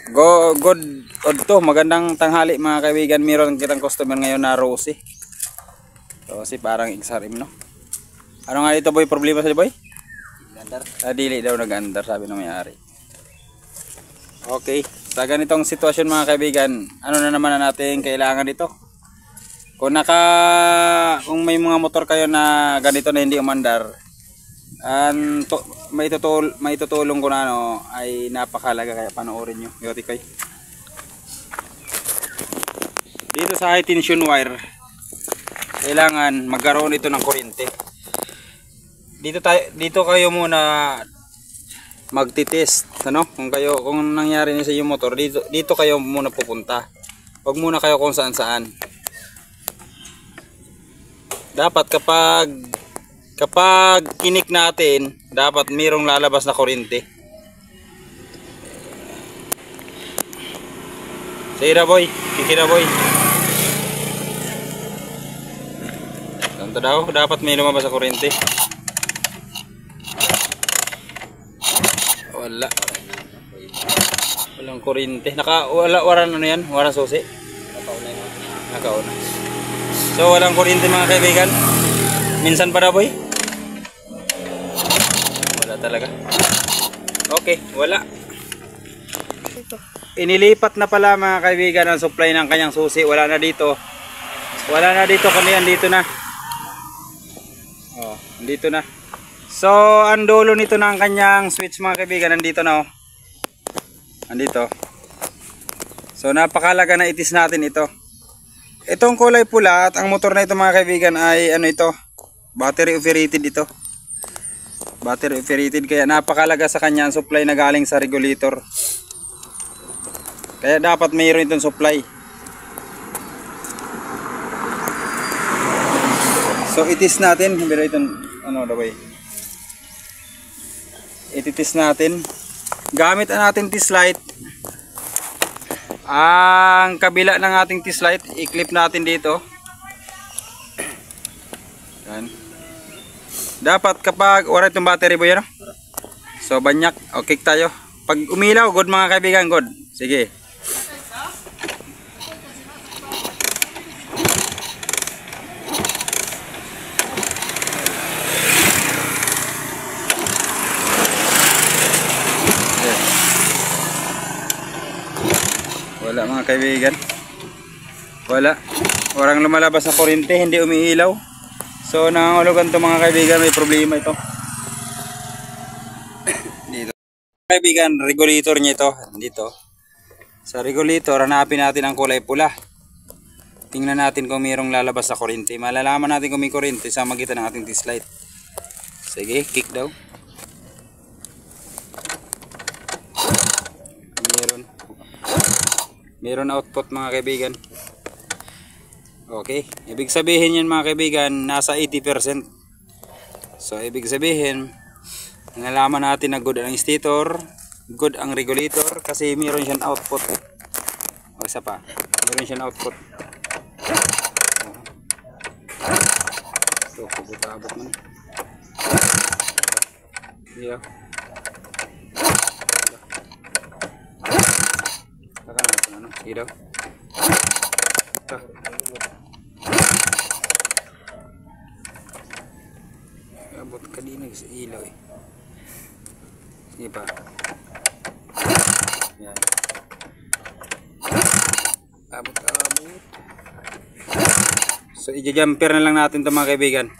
Good to, magandang tanghali mga kaibigan. Meron kitang customer ngayon na Rosie. Rosie parang XRM, no? Ano nga dito boy, problema sa boy? Gandar. Dili daw nag-andar, sabi ng may-ari. Okay, sa ganitong sitwasyon mga kaibigan, ano na naman na natin kailangan dito? Kung may mga motor kayo na ganito na hindi umandar, may tutulong ko na ay napakalaga, kaya panoorin nyo. Yotikay. Dito sa high tension wire, kailangan magkaroon ito ng kuryente. Dito kayo muna magtitest, kung nangyari na sa yung motor, dito kayo muna pupunta. Huwag muna kayo kung saan-saan. Dapat kapag kinik natin, dapat mayroong lalabas na kuryente. Sige boy, kikira boy. Ganito daw, dapat may lumabas na kuryente. Walang kuryente. Waran ano yan? Waran susi? Nakauna. So walang kuryente mga kaibigan. Minsan pa daw boy? Wala talaga. Okay, wala. Inilipat na pala mga kaibigan ang supply ng kanyang susi. Wala na dito. Wala na dito, kanyan dito na. Oh, dito na. So ang dulo nito ng kanyang switch mga kaibigan, nandito na andito. So napakalaga na itis natin ito. Itong kulay pula at ang motor na ito mga kaibigan ay ito, battery operated ito. Battery operated, kaya napakalaga sa kanya ang supply na galing sa regulator. Kaya dapat mayroon itong supply. So itis natin, pero itong daway. Ititis natin. Gamit ang ating test light. Ang kabila ng ating test light, i-clip natin dito. Yan. Dapat kapag wala itong battery boy, so banyak, okay tayo. Pag umilaw, good mga kaibigan, good. Sige. Wala mga kaibigan. Walang lumalabas na kuryente, hindi umiilaw. So nangangulugan to mga kaibigan, may problema ito. Dito. Kaibigan, regulator niya ito. Dito. Sa regulator, hanapin natin ang kulay pula. Tingnan natin kung mayroong lalabas na kuryente. Malalaman natin kung may kuryente sa magitan ng ating test light. Sige, kick daw. Meron output mga kaibigan. Okay, ibig sabihin yan mga kaibigan, nasa 80%. So ibig sabihin, nalaman natin na good ang stator, good ang regulator, kasi meron siyang output. O isa pa, meron siyang output. Ito, pubutabot mo. Yeah. Ilaw. Abot ka din sa ilaw eh. Sige pa. Yan. Abot. So i-jumper na lang natin ito mga kaibigan.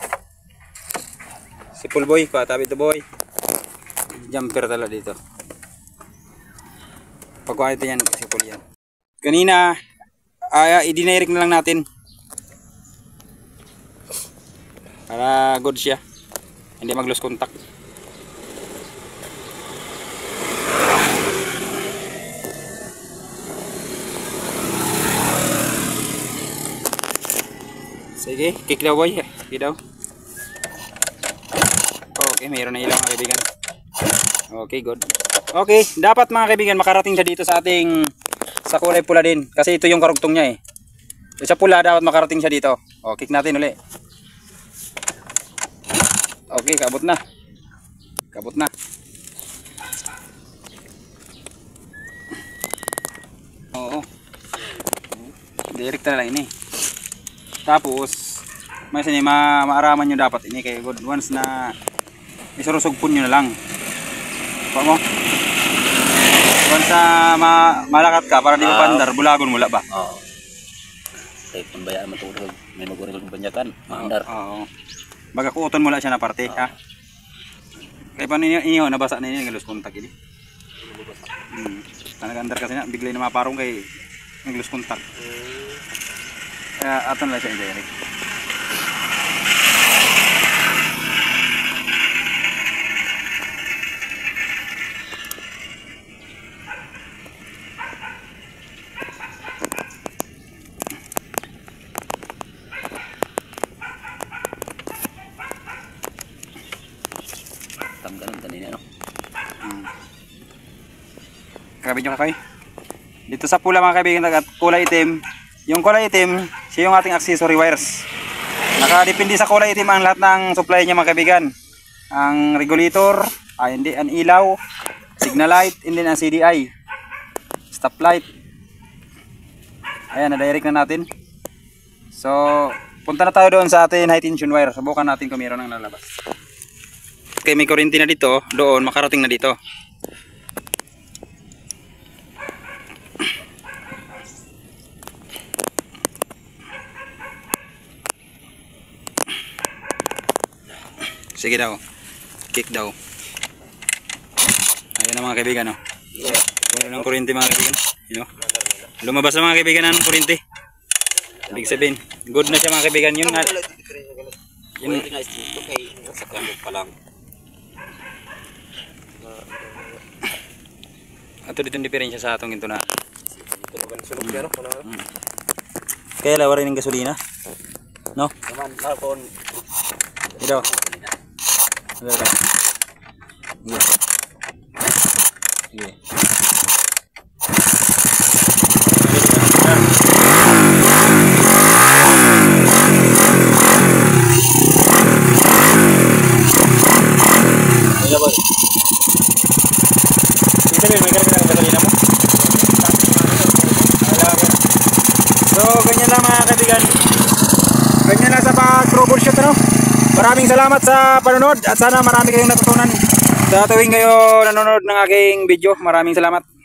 Si Full Boy, tabi ito boy. Jumper talaga dito. Pagkuha ito yan, si Full yan. Kanina, i-dinirect na lang natin para good siya, hindi mag-lose contact. Sige, kick daw boy, kick daw. Okay, mayroon na ilaw mga kaibigan. Okay, good. Okay, dapat mga kaibigan makarating siya dito sa ating kulay pula din, kasi ito yung karugtong niya eh. Sa pula dapat makarating siya dito. O, kick natin uli. Okay, kabot na. Kabot na. direkta na lang ini. Tapos may sini maaraman nyo dapat ini kay good once na isurusugpon nyo na lang. Pa mo? Once na malakat ka para di mo pandar, bulagon mula ba? Oo. Kaya kung bayaan matulog, may maguril ng banyakan, maandar. Oo. Baga kuuton mula siya na parte, ha? Kaya paano inyo, nabasa na inyo, ngalus kontak ini. Nag-andar kasi na, biglay na maparong kay ngalus kontak. Kaya aton lang siya indirect. Ganun kanina, no? Grabe nyo kakay. Dito sa pula mga kaibigan at kulay itim. Yung kulay itim, siya yung ating accessory wires. Nakadepende sa kulay itim ang lahat ng supply niya mga kaibigan. Ang regulator, hindi, ang ilaw, signal light, and then ang CDI. Stop light. Ayan, na-direct na natin. So, punta na tayo doon sa ating high tension wire. Subukan natin kung mayroon ang lalabas. Okay, may kuryente na dito, doon makarating na dito. Sige daw. Kick daw. Ayan na mga kaibigan, no. Meron ng kuryente mga kaibigan. You know? Lumabas na mga kaibigan ng kuryente. Ibig sabihin, good na siya mga kaibigan. Yun nga. Yun nga ito kay sa kamot pa lang. Ato dito yung diferensya sa atong ito na. Kaya lawa rin ng gasolina. No? Naman, kapon. Ito. Ito. Sige. So ganyan lang mga kaibigan. Ganyan lang sa pag-troubleshoot, no? Maraming salamat sa panonood at sana marami kayong natutunan sa tuwing kayo nanonood ng aking video. Maraming salamat.